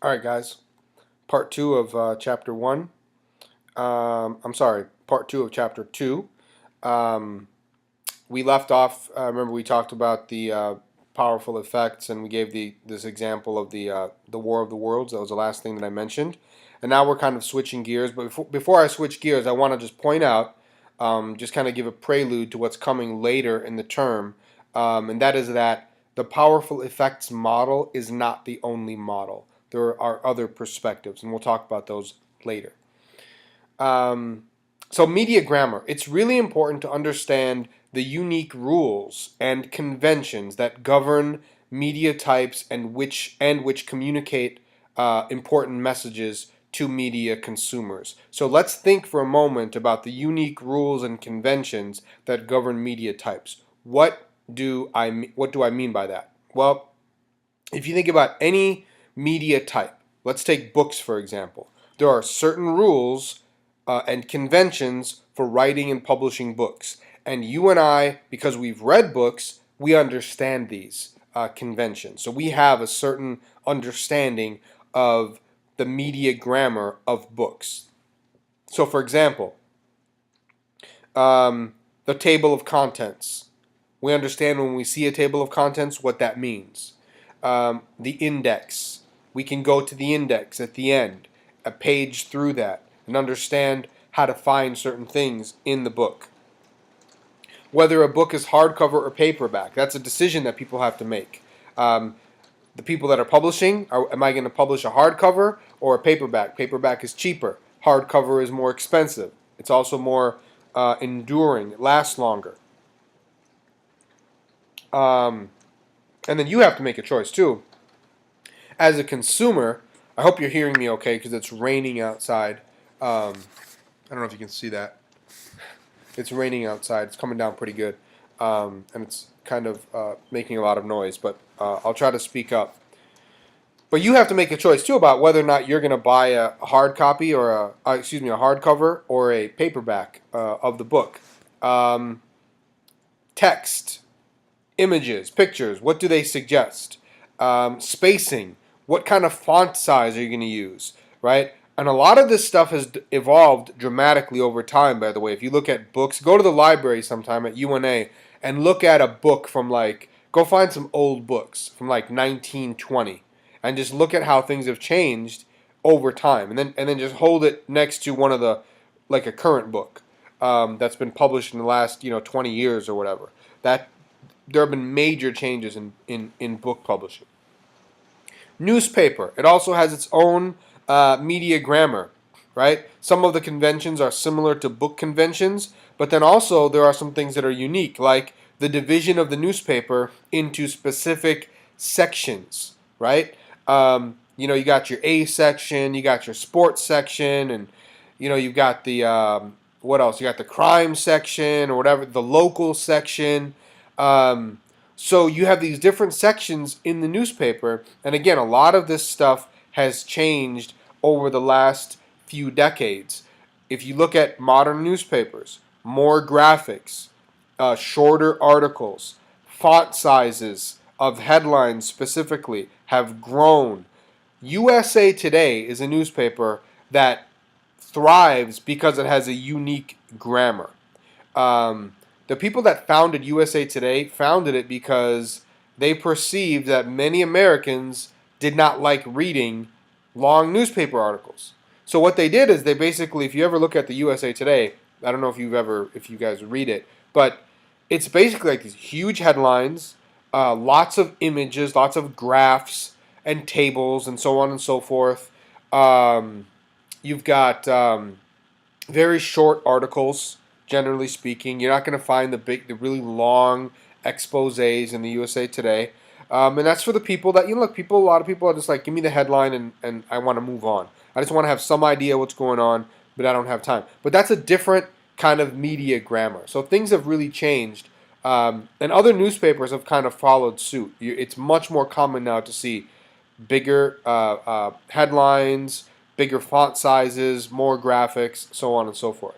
All right, guys. Part two of chapter one. I'm sorry, part two of chapter two. Um, we left off. Remember, we talked about the powerful effects, and we gave this example of the War of the Worlds. That was the last thing that I mentioned. And now we're kind of switching gears. But before I switch gears, I want to just point out, just kind of give a prelude to what's coming later in the term, and that is that the powerful effects model is not the only model. There are other perspectives, and we'll talk about those later. Um, so media grammar, it's really important to understand the unique rules and conventions that govern media types and which communicate important messages to media consumers. So let's think for a moment about the unique rules and conventions that govern media types. What do I mean by that? Well, if you think about any media type, let's take books for example. There are certain rules and conventions for writing and publishing books. And you and I, because we've read books, we understand these conventions. So we have a certain understanding of the media grammar of books. So, for example, the table of contents. We understand when we see a table of contents what that means. The index. We can go to the index at the end, a page through that, and understand how to find certain things in the book. Whether a book is hardcover or paperback, that's a decision that people have to make. The people that are publishing, am I going to publish a hardcover or a paperback? Paperback is cheaper. Hardcover is more expensive. It's also more enduring. It lasts longer. And then you have to make a choice too. As a consumer, I hope you're hearing me okay because it's raining outside. I don't know if you can see that. It's raining outside. It's coming down pretty good. And it's kind of making a lot of noise, but I'll try to speak up. But you have to make a choice too about whether or not you're going to buy a hard copy or a hardcover or a paperback of the book. Text, images, pictures. What do they suggest? Spacing. What kind of font size are you going to use? Right? And a lot of this stuff has evolved dramatically over time, by the way. If you look at books, go to the library sometime at UNA and look at a book from go find some old books from 1920 and just look at how things have changed over time. And then just hold it next to one of a current book that's been published in the last 20 years or whatever. That there have been major changes in book publishing. Newspaper. It also has its own media grammar, right? Some of the conventions are similar to book conventions, but then also there are some things that are unique, like the division of the newspaper into specific sections, right? You got your A section, you got your sports section, and you've got the what else? You got the crime section or whatever, the local section. So you have these different sections in the newspaper, and again, a lot of this stuff has changed over the last few decades. If you look at modern newspapers, more graphics, shorter articles, font sizes of headlines specifically have grown. USA Today is a newspaper that thrives because it has a unique grammar. The people that founded USA Today founded it because they perceived that many Americans did not like reading long newspaper articles. So what they did is they basically, if you ever look at the USA Today, I don't know if you guys read it, but it's basically like these huge headlines, lots of images, lots of graphs and tables and so on and so forth. You've got very short articles, generally speaking. You're not going to find the really long exposés in the USA Today. And that's for the people that, a lot of people are just like, give me the headline and I want to move on. I just want to have some idea what's going on, but I don't have time. But that's a different kind of media grammar. So things have really changed. And other newspapers have kind of followed suit. It's much more common now to see bigger headlines, bigger font sizes, more graphics, so on and so forth.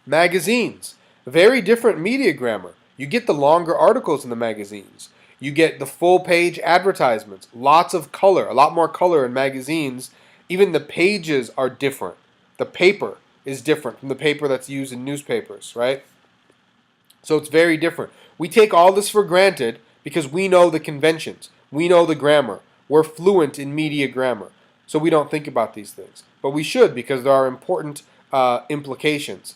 Magazines, very different media grammar. You get the longer articles in the magazines. You get the full page advertisements, lots of color, a lot more color in magazines. Even the pages are different. The paper is different from the paper that's used in newspapers, right? So it's very different. We take all this for granted because we know the conventions. We know the grammar. We're fluent in media grammar. So we don't think about these things. But we should because there are important implications.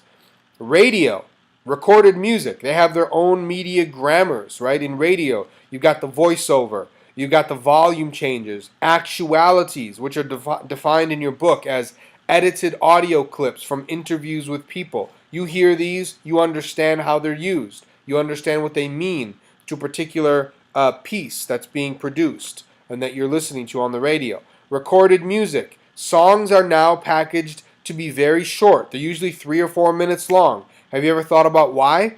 Radio, recorded music, they have their own media grammars, right? In radio, you've got the voiceover, you've got the volume changes, actualities, which are defined in your book as edited audio clips from interviews with people. You hear these, you understand how they're used, you understand what they mean to a particular piece that's being produced and that you're listening to on the radio. Recorded music, songs are now packaged to be very short. They're usually 3 or 4 minutes long. Have you ever thought about why?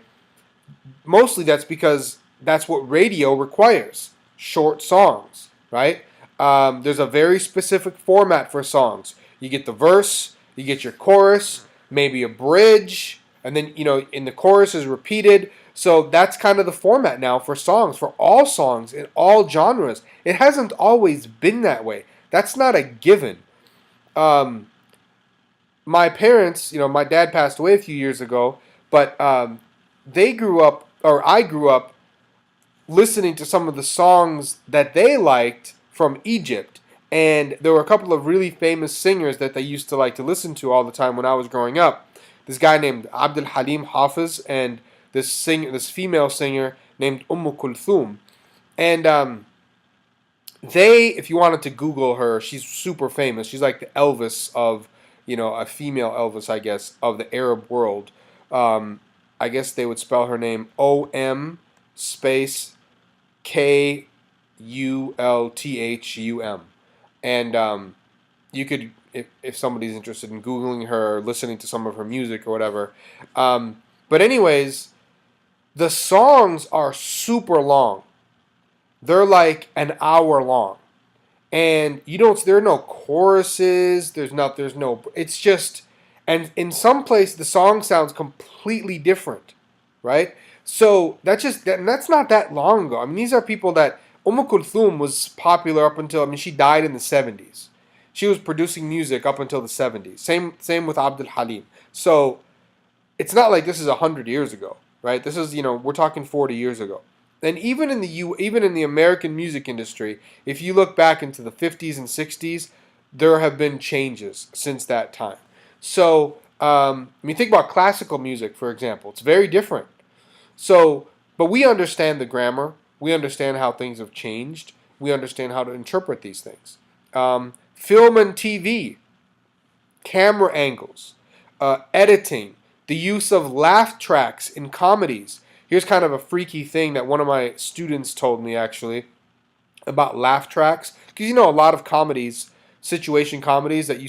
Mostly that's because that's what radio requires. Short songs, right? There's a very specific format for songs. You get the verse, you get your chorus, maybe a bridge, and then, in the chorus is repeated. So that's kind of the format now for songs, for all songs in all genres. It hasn't always been that way. That's not a given. My parents, my dad passed away a few years ago, but I grew up listening to some of the songs that they liked from Egypt. And there were a couple of really famous singers that they used to like to listen to all the time when I was growing up. This guy named Abdul Halim Hafiz and this female singer named Kulthum. And if you wanted to Google her, she's super famous. She's like the Elvis of, a female Elvis, I guess, of the Arab world. I guess they would spell her name OM space KULTHUM. And you could, if somebody's interested in Googling her, or listening to some of her music or whatever. But anyways, the songs are super long. They're like an hour long. And there are no choruses, it's just, and in some place the song sounds completely different, right? So that's not that long ago. I mean, these are people that, Kulthum was popular up until, she died in the 70s. She was producing music up until the 70s. Same with Abdul Halim. So it's not like this is 100 years ago, right? This is, we're talking 40 years ago. And even in the American music industry, if you look back into the 50s and 60s, there have been changes since that time. So, think about classical music, for example. It's very different. So, but we understand the grammar. We understand how things have changed. We understand how to interpret these things. Film and TV, camera angles, editing, the use of laugh tracks in comedies. Here's kind of a freaky thing that one of my students told me, actually, about laugh tracks. Because a lot of comedies, situation comedies that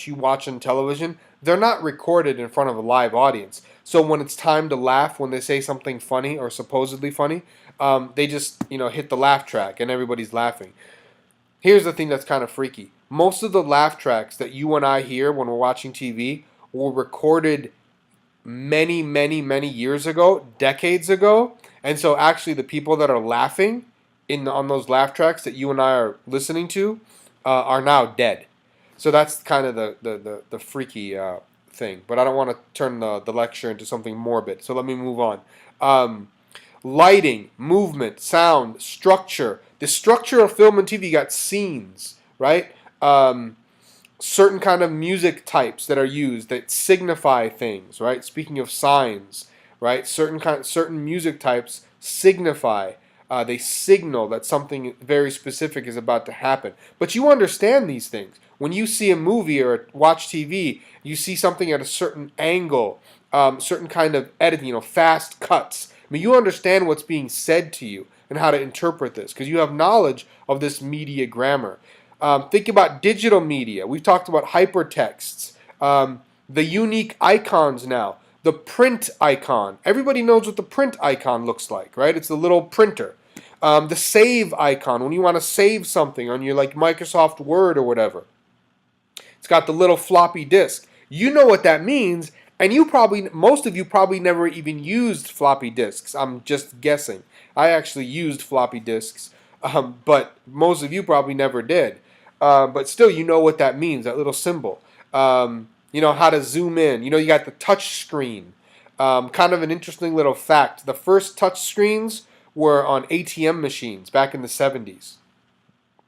you watch on television, they're not recorded in front of a live audience. So when it's time to laugh, when they say something funny or supposedly funny, they just hit the laugh track and everybody's laughing. Here's the thing that's kind of freaky. Most of the laugh tracks that you and I hear when we're watching TV were recorded many, many, many years ago, decades ago. And so actually the people that are laughing on those laugh tracks that you and I are listening to are now dead. So that's kind of the freaky thing. But I don't want to turn the lecture into something morbid. So let me move on. Lighting, movement, sound, structure. The structure of film and TV got scenes, right? Certain kind of music types that are used that signify things, right? Speaking of signs, right? Certain music types signify. They signal that something very specific is about to happen. But you understand these things. When you see a movie or watch TV, you see something at a certain angle, certain kind of editing, fast cuts. You understand what's being said to you and how to interpret this because you have knowledge of this media grammar. Think about digital media. We've talked about hypertexts, the unique icons now, the print icon. Everybody knows what the print icon looks like, right? It's the little printer. The save icon, when you want to save something on your Microsoft Word or whatever. It's got the little floppy disk. You know what that means, and most of you probably never even used floppy disks. I'm just guessing. I actually used floppy disks, but most of you probably never did. But still, you know what that means, that little symbol. You know how to zoom in. You know, you got the touch screen. Kind of an interesting little fact. The first touch screens were on ATM machines back in the 70s.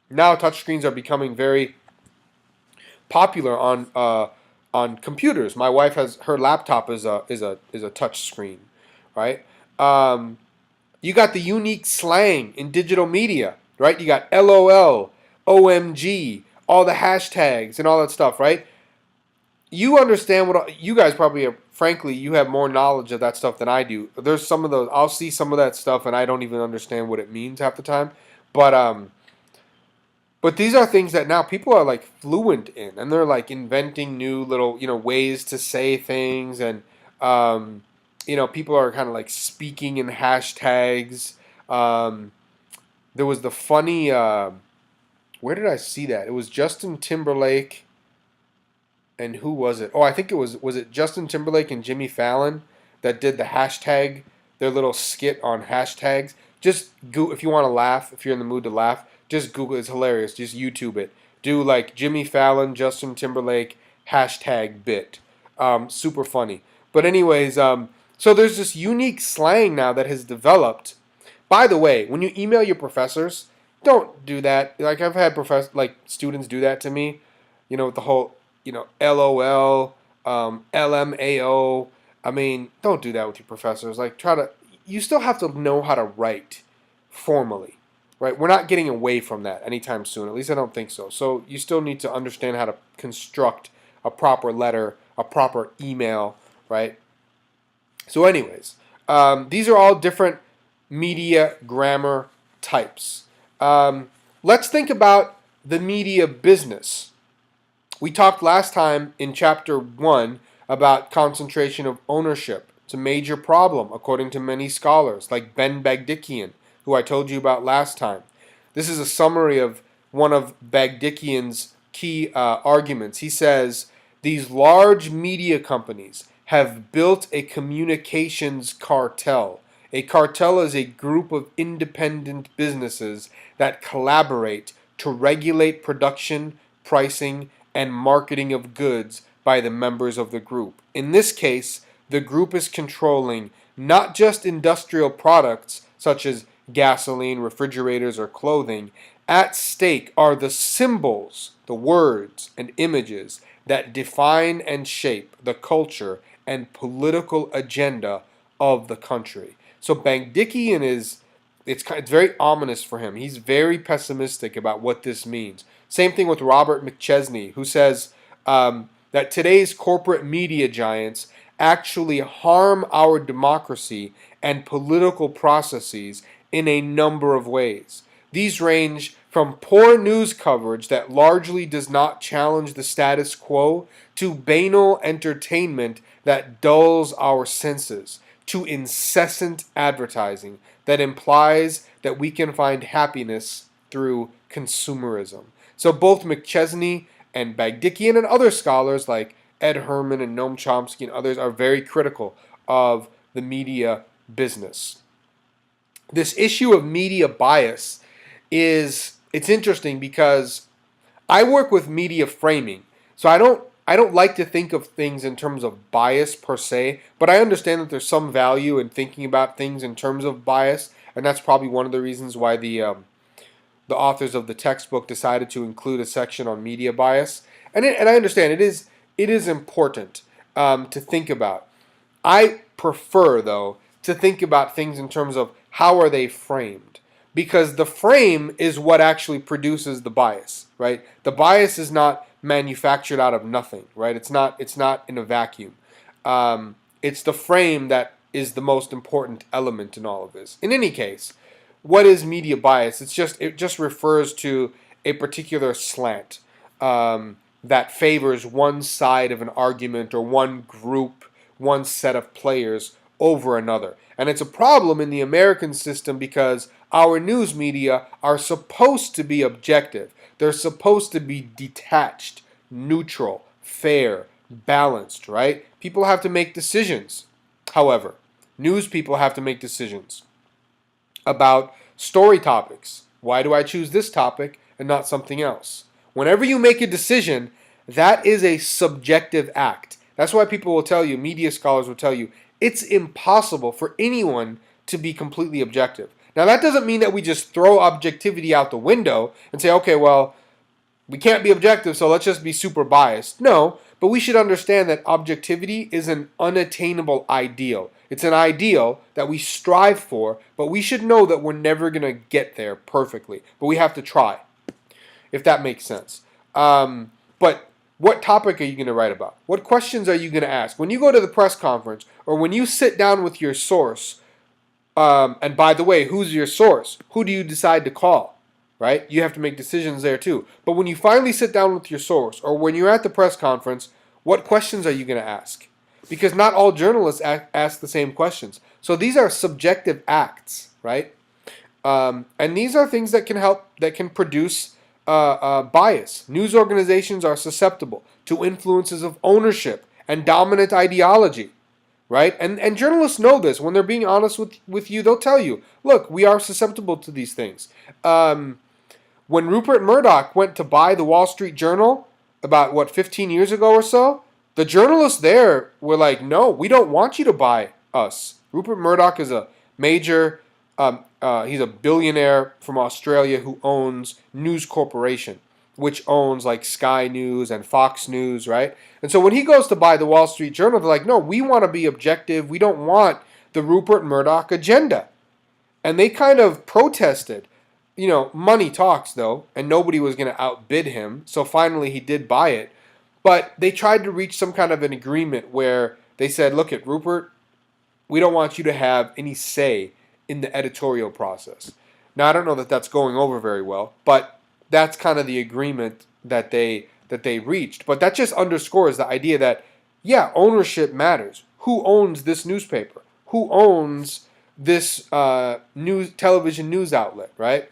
Now touchscreens are becoming very popular on computers. My wife has her laptop is a touch screen, right? Um, you got the unique slang in digital media, right? You got LOL, OMG, all the hashtags and all that stuff, right? You understand what you guys probably are, frankly, you have more knowledge of that stuff than I do. There's some of those I'll see some of that stuff and I don't even understand what it means half the time. But but these are things that now people are like fluent in, and they're like inventing new little, ways to say things, and people are kind of like speaking in hashtags. Um, there was the funny, where did I see that? It was Justin Timberlake, and who was it? Oh, I think was it Justin Timberlake and Jimmy Fallon that did the hashtag, their little skit on hashtags. Just go if you want to laugh, if you're in the mood to laugh. Just Google it. It's hilarious. Just YouTube it. Do like Jimmy Fallon, Justin Timberlake hashtag bit. Super funny. But anyways, so there's this unique slang now that has developed. By the way, when you email your professors, don't do that. Like I've had students do that to me. With the whole LOL, LMAO. I mean, don't do that with your professors. Like you still have to know how to write formally. Right, we're not getting away from that anytime soon. At least I don't think so. So you still need to understand how to construct a proper letter, a proper email, right? So, anyways, these are all different media grammar types. Let's think about the media business. We talked last time in chapter 1 about concentration of ownership. It's a major problem, according to many scholars, like Ben Bagdikian, who I told you about last time. This is a summary of one of Bagdikian's key arguments. He says, these large media companies have built a communications cartel. A cartel is a group of independent businesses that collaborate to regulate production, pricing, and marketing of goods by the members of the group. In this case, the group is controlling not just industrial products such as gasoline, refrigerators, or clothing. At stake are the symbols, the words and images that define and shape the culture and political agenda of the country. So Bagdikian it's very ominous for him. He's very pessimistic about what this means. Same thing with Robert McChesney, who says that today's corporate media giants actually harm our democracy and political processes in a number of ways. These range from poor news coverage that largely does not challenge the status quo to banal entertainment that dulls our senses, to incessant advertising that implies that we can find happiness through consumerism. So both McChesney and Bagdikian and other scholars like Ed Herman and Noam Chomsky and others are very critical of the media business. This issue of media bias it's interesting because I work with media framing. So I don't like to think of things in terms of bias per se, but I understand that there's some value in thinking about things in terms of bias, and that's probably one of the reasons why the authors of the textbook decided to include a section on media bias. And I understand it is important to think about. I prefer, though, to think about things in terms of how are they framed, because the frame is what actually produces the bias, right? The bias is not manufactured out of nothing, right? It's not in a vacuum. It's the frame that is the most important element in all of this. In any case, what is media bias? It just refers to a particular slant that favors one side of an argument or one group, one set of players over another. And it's a problem in the American system because our news media are supposed to be objective. They're supposed to be detached, neutral, fair, balanced, right? People have to make decisions. However, news people have to make decisions. about story topics. Why do I choose this topic and not something else? Whenever you make a decision, that is a subjective act. That's why people will tell you, media scholars will tell you, it's impossible for anyone to be completely objective. Now, that doesn't mean that we just throw objectivity out the window and say, okay, well, we can't be objective, so let's just be super biased. No, but we should understand that objectivity is an unattainable ideal. It's an ideal that we strive for, but we should know that we're never going to get there perfectly. But we have to try, if that makes sense. But what topic are you going to write about? What questions are you going to ask? When you go to the press conference or when you sit down with your source, and by the way, who's your source? Who do you decide to call? Right? You have to make decisions there too. But when you finally sit down with your source, or when you're at the press conference, what questions are you going to ask? Because not all journalists ask the same questions. So these are subjective acts, right? And these are things that can help, that can produce bias. News organizations are susceptible to influences of ownership and dominant ideology, right? And journalists know this. When they're being honest with you, they'll tell you, look, we are susceptible to these things. When Rupert Murdoch went to buy the Wall Street Journal about, 15 years ago or so, the journalists there were like, no, we don't want you to buy us. Rupert Murdoch is a major, he's a billionaire from Australia who owns News Corporation, which owns like Sky News and Fox News, right? And so when he goes to buy the Wall Street Journal, they're like, no, we want to be objective. We don't want the Rupert Murdoch agenda. And they kind of protested. Money talks, though, and nobody was going to outbid him. So finally he did buy it. But they tried to reach some kind of an agreement where they said, look, at Rupert, we don't want you to have any say in the editorial process. Now, I don't know that that's going over very well, but that's kind of the agreement that they reached. But that just underscores the idea that, yeah, ownership matters. Who owns this newspaper? Who owns this television news outlet, right?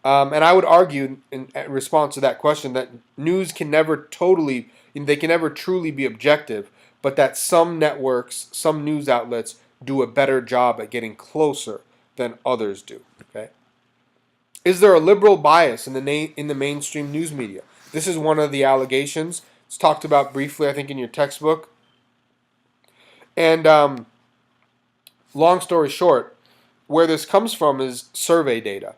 And I would argue in response to that question that news can never truly be objective, but that some networks, some news outlets do a better job at getting closer than others do. Okay? Is there a liberal bias in the mainstream news media? This is one of the allegations. It's talked about briefly, I think, in your textbook. And long story short, where this comes from is survey data.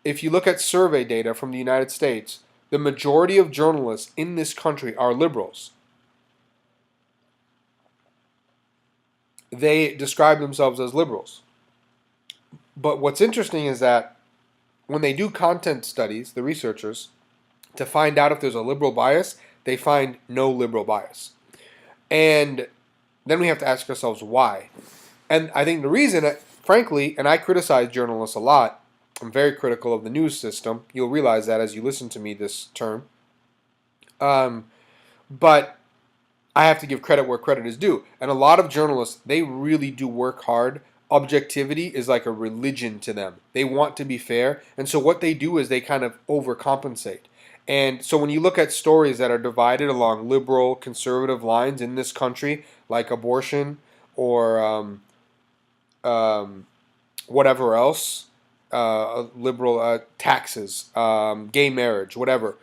If you look at survey data from the United States, the majority of journalists in this country are liberals. They describe themselves as liberals. But what's interesting is that when they do content studies, the researchers, to find out if there's a liberal bias, they find no liberal bias. And then we have to ask ourselves why. And I think the reason, frankly, and I criticize journalists a lot, I'm very critical of the news system. You'll realize that as you listen to me this term. But I have to give credit where credit is due. And a lot of journalists, they really do work hard. Objectivity is like a religion to them. They want to be fair. And so what they do is they kind of overcompensate. And so when you look at stories that are divided along liberal, conservative lines in this country, like abortion or whatever else, liberal taxes, gay marriage, whatever,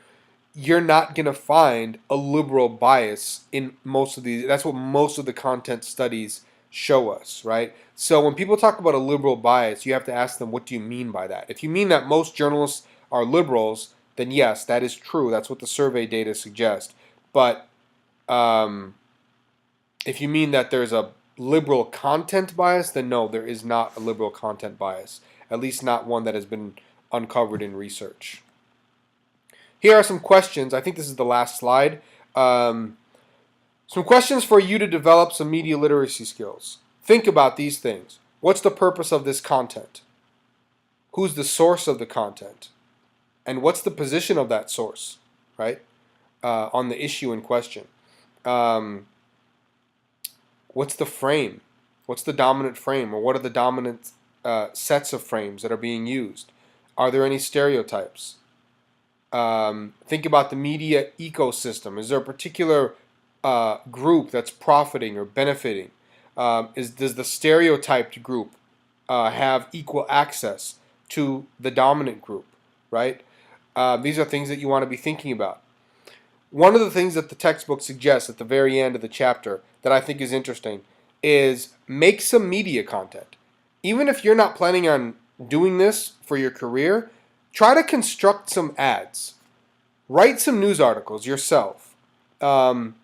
you're not going to find a liberal bias in most of these. That's what most of the content studies show us, right? So when people talk about a liberal bias, you have to ask them, what do you mean by that? If you mean that most journalists are liberals, then yes, that is true. That's what the survey data suggest. But if you mean that there's a liberal content bias, then no, there is not a liberal content bias. At least not one that has been uncovered in research. Here are some questions. I think this is the last slide. Some questions for you to develop some media literacy skills. Think about these things. What's the purpose of this content? Who's the source of the content? And what's the position of that source, right, on the issue in question? What's the frame? What's the dominant frame? Or what are the dominant sets of frames that are being used? Are there any stereotypes? Think about the media ecosystem. Is there a particular group that's profiting or benefiting? Does the stereotyped group have equal access to the dominant group, right? These are things that you want to be thinking about. One of the things that the textbook suggests at the very end of the chapter that I think is interesting is make some media content. Even if you're not planning on doing this for your career, try to construct some ads. Write some news articles yourself. Write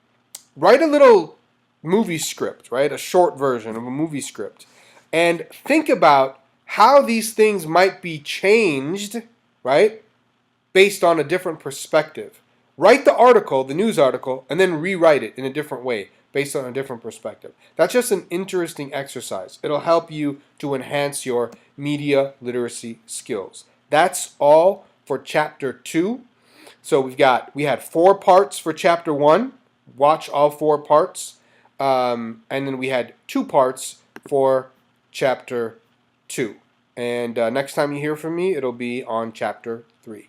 a little movie script, right? A short version of a movie script. And think about how these things might be changed, right? Based on a different perspective. Write the article, the news article, and then rewrite it in a different way based on a different perspective. That's just an interesting exercise. It'll help you to enhance your media literacy skills. That's all for chapter 2. So we had 4 parts for chapter 1. Watch all 4 parts. And then we had 2 parts for chapter 2. And next time you hear from me, it'll be on chapter 3.